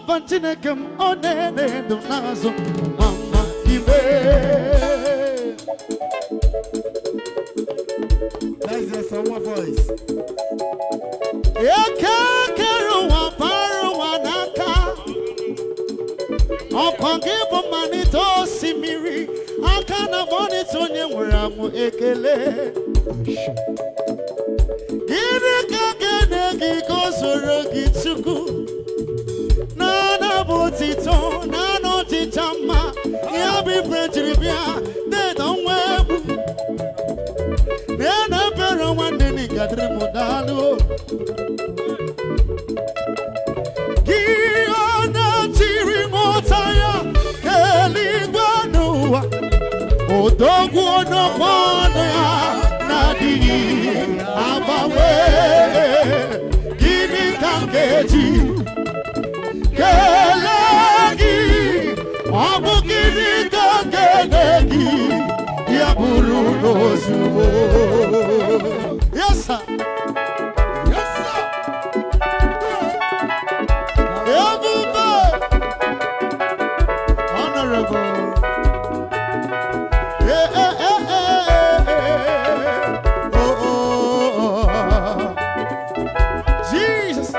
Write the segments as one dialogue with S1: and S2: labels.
S1: Bantinekem onene dunazo mama ibe.
S2: That's the Sonwa Voice.
S1: Ekakero waparu wanaka. Okwangibo manito simiri. Akana bonito nyemuramu ekele. Giri kagene gikosoro gitsuku. Nana botito, nano titama, yabi pretribia, they don't web. Nana pero one deni gadrimodalo. Giona tirimotaya, Keliguanua, Odogu no Monia, Nadi, Abawe, Gini Kangeji. Kelegi, Abukiri Kelegi, Yaburu no Sumo. Yes, sir. Yes, sir. Yabuba, honorable. Jesus.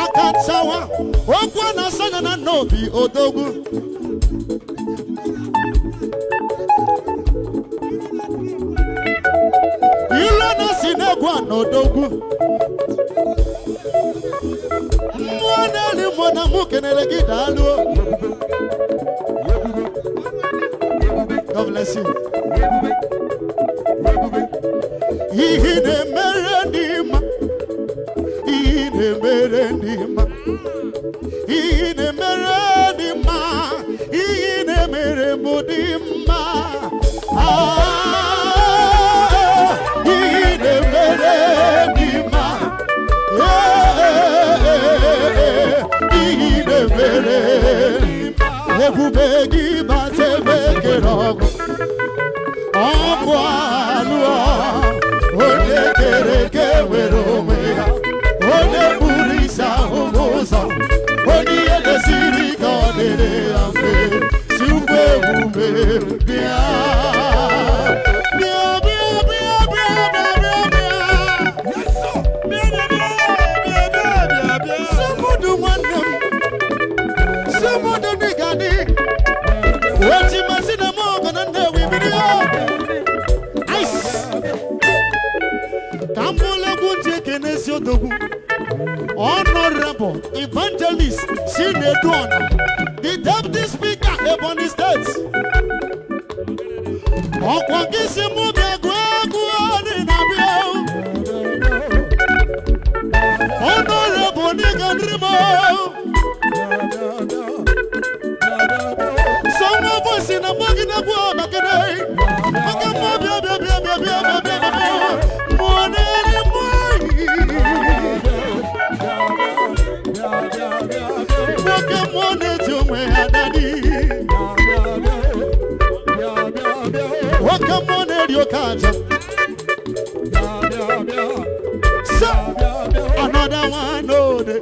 S1: Akansawa okwa na sanya na nobi odogu ilo na sinegwa no dogu mwana ni mwana mukenele gidalu. God bless you. Ihine merenima, ihine merenima, ihine merenima, ihine meremudima. Ihine merenima, ihine merenima. Ebubegi batebeke rogo, Amwalua, One Kereke Weromea, One Purisa Homosa, One Yedesiri Kadere Ambe, Supe Bume, Bia, Bia, Bia, Bia, Bia, Bia, Bia, Bia, Bia, Bia, Bia, Someone do one them, someone do Nigani, what you must in the morning and there we video. Honorable Evangelist Sinedona, the Deputy Speaker Ebony State. Okwangisi mubegwe guani nabio. Honorable Nigadrimo. Sonwa Voice in a magina gua makanai. Makamabia bia bia bia bia bia bia. Money moi. Wakamone tumwe adadi. Wakamone ryokaja. So another one no day.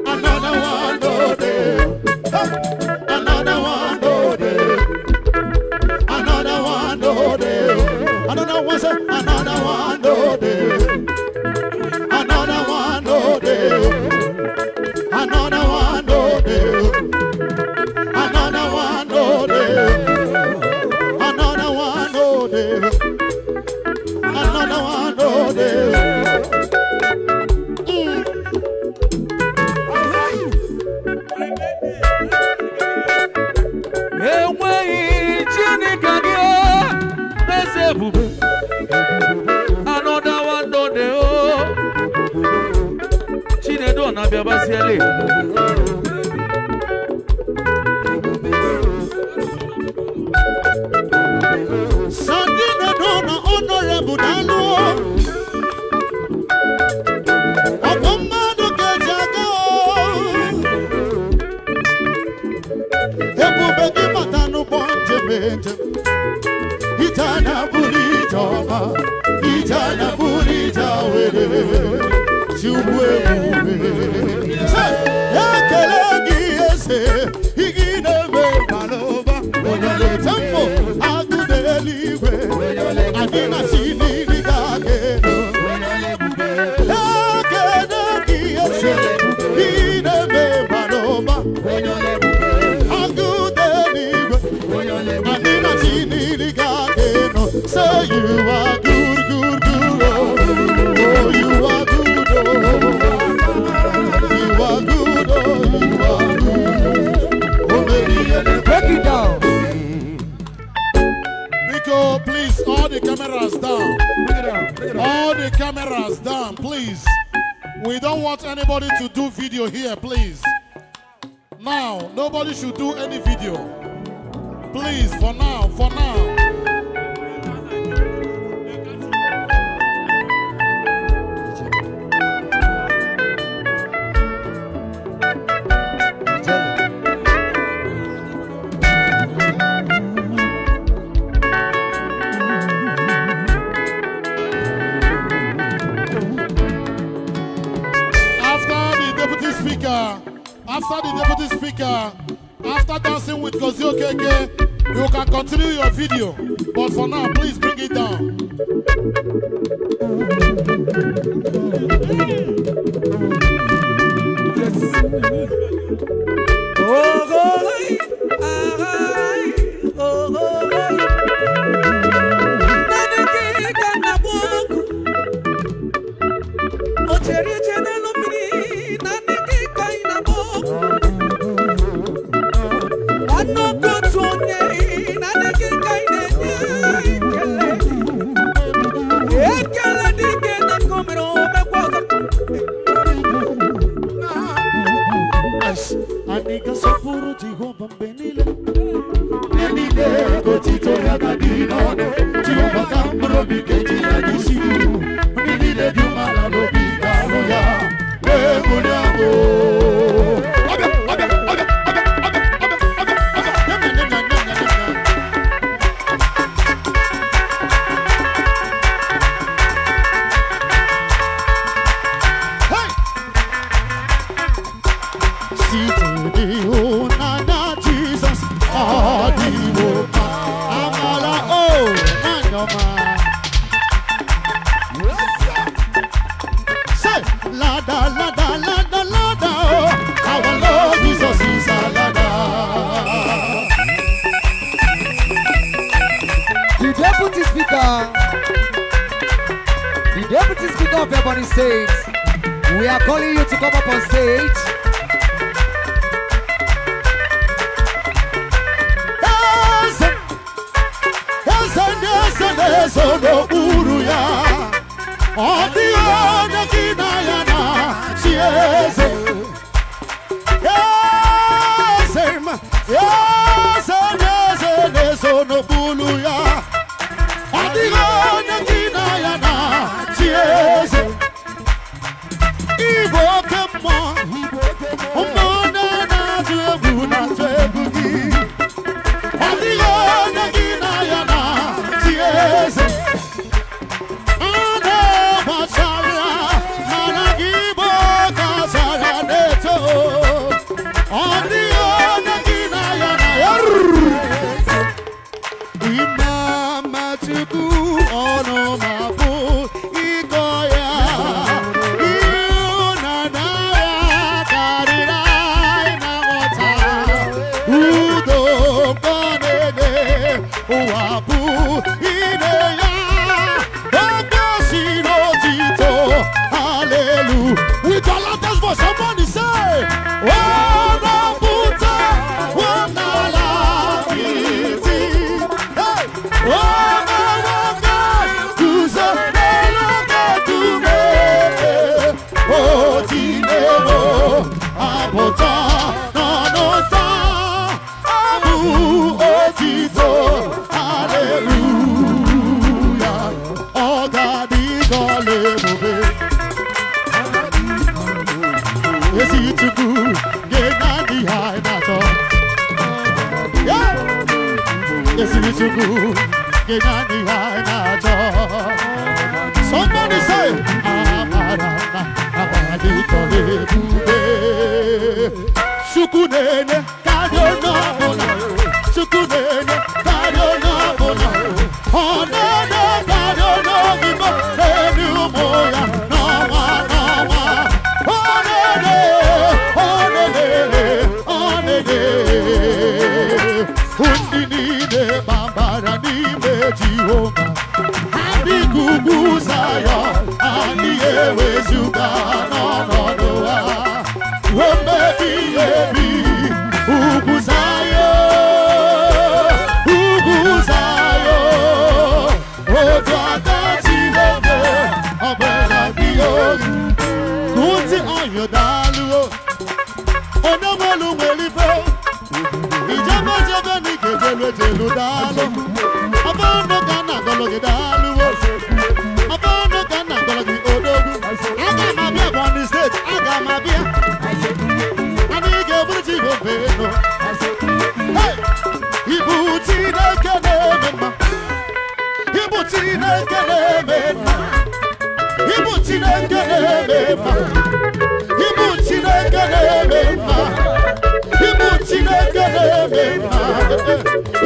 S1: Another one no day. Another one no day. Another one no day. Another one say another one no day. Another one no day. Another one no day. Another one no day. Another one no day. Another one no day. Itana buri joma, itana buri jawere, chubwe bube. Say, yakelegi ese, igine me maloba, oyale tempo, agude liwe, agina chini ligageno, yakelegi ese, igine me maloba, agude liwe, agina chini ligageno. Say you are good, good, good, oh, you are good, oh, you are good, oh, you are good. Oh, baby,
S2: Break it down.
S1: Nico, please, all the cameras down.
S2: Bring it down. Bring it down.
S1: All the cameras down, please. We don't want anybody to do video here, please. Now, nobody should do any video. Please, for now, for now. After the deputy speaker, after dancing with Kozio Keke, you can continue your video. But for now, please bring it down.
S2: The deputy speaker of Ebony State, we are calling you to come up on stage.
S1: Chuku, Genani Hanato. Somebody say, Amarana, Amadito Lebube. Chukunene, Kadona, Chukunene, Kadona, oh no, Kadona, Gibo, Moya, no, Undinide bambara nime Jehova Andi kukusayo Andi ewezuga no Wembebi ebi Ukusayo Otuata chilebe Obela biyo Kuti onyo daluo Onomolu welife Ijama jebe ni kejelu dalu Abono kana dologe dalu Abono kana dologe odogu Aga mabia boni stage Aga mabia Anige buchi gobeno Hey! Ibu chine kene mema Ibu chine kene mema Ibu chine kene mema Ibu chine kene mema Ibu chine kene mema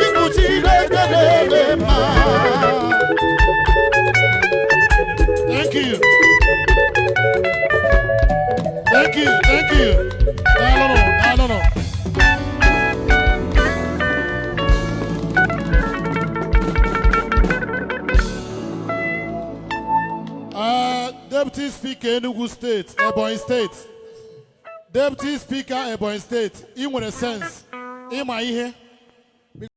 S1: Ibu chine kene mema. Thank you. Thank you. No. Deputy Speaker Enugu State, Ebonyi State. Deputy Speaker Ebonyi State, in with a sense, in my ear.